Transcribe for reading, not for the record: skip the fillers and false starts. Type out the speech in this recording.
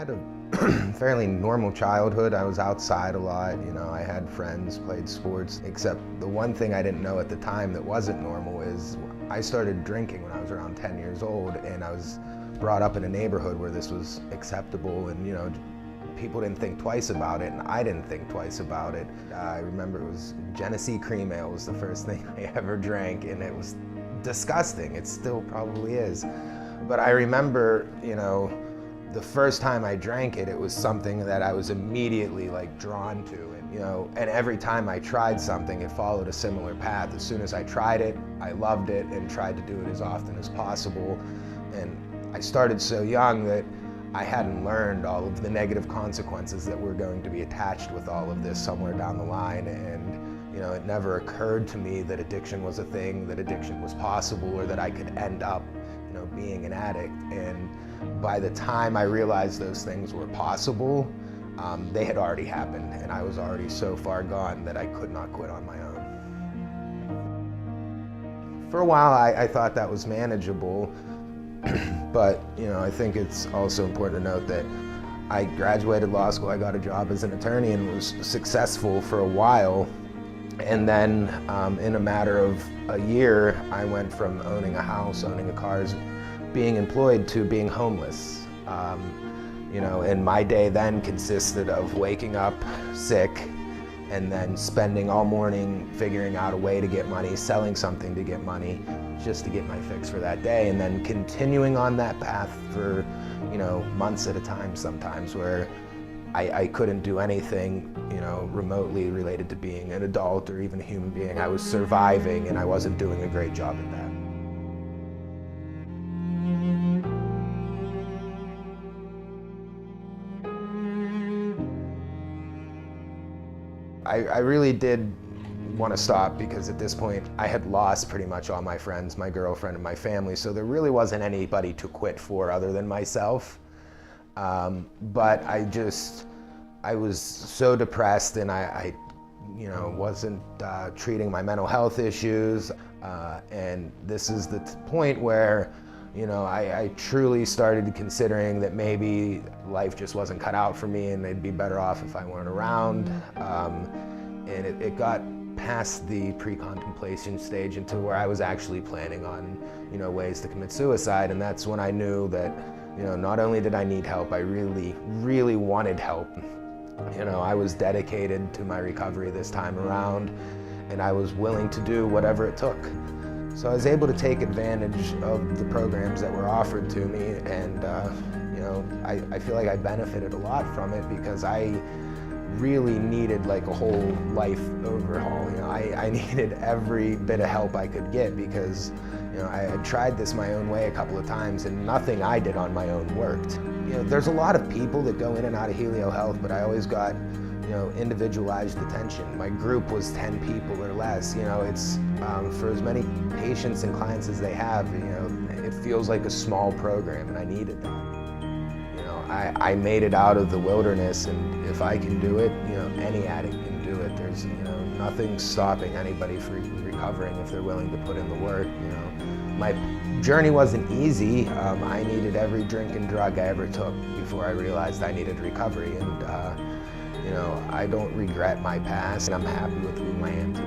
had a fairly normal childhood. I was outside a lot, I had friends, played sports, except the one thing I didn't know at the time that wasn't normal is I started drinking when I was around 10 years old, and I was brought up in a neighborhood where this was acceptable, and people didn't think twice about it, and I didn't think twice about it. I remember it was Genesee Cream Ale was the first thing I ever drank, and it was disgusting. It still probably is. But I remember, the first time I drank it, it was something that I was immediately drawn to. And every time I tried something, it followed a similar path. As soon as I tried it, I loved it and tried to do it as often as possible. And I started so young that I hadn't learned all of the negative consequences that were going to be attached with all of this somewhere down the line. And it never occurred to me that addiction was a thing, that addiction was possible, or that I could end up being an addict. And by the time I realized those things were possible, they had already happened, and I was already so far gone that I could not quit on my own. For a while, I thought that was manageable, but I think it's also important to note that I graduated law school, I got a job as an attorney and was successful for a while. And then in a matter of a year, I went from owning a house, owning a car, being employed, to being homeless. And my day then consisted of waking up sick and then spending all morning figuring out a way to get money, selling something to get money, just to get my fix for that day, and then continuing on that path for months at a time sometimes, where I couldn't do anything remotely related to being an adult or even a human being. I was surviving, and I wasn't doing a great job at that. I really did want to stop, because at this point I had lost pretty much all my friends, my girlfriend, and my family, so there really wasn't anybody to quit for other than myself. But I was so depressed, and I wasn't treating my mental health issues, and this is the point where I truly started considering that maybe life just wasn't cut out for me, and it'd be better off if I weren't around. And it got past the pre-contemplation stage into where I was actually planning on ways to commit suicide, and that's when I knew that not only did I need help, I really, really wanted help. I was dedicated to my recovery this time around, and I was willing to do whatever it took. So I was able to take advantage of the programs that were offered to me, and I feel like I benefited a lot from it, because I really needed a whole life overhaul. I needed every bit of help I could get, because I had tried this my own way a couple of times, and nothing I did on my own worked. There's a lot of people that go in and out of Helio Health, but I always got individualized attention. My group was 10 people or less. It's for as many patients and clients as they have, it feels like a small program, and I needed that. I made it out of the wilderness, and if I can do it, any addict can do it. There's nothing stopping anybody from recovering if they're willing to put in the work. My journey wasn't easy. I needed every drink and drug I ever took before I realized I needed recovery, and I don't regret my past, and I'm happy with who I am today.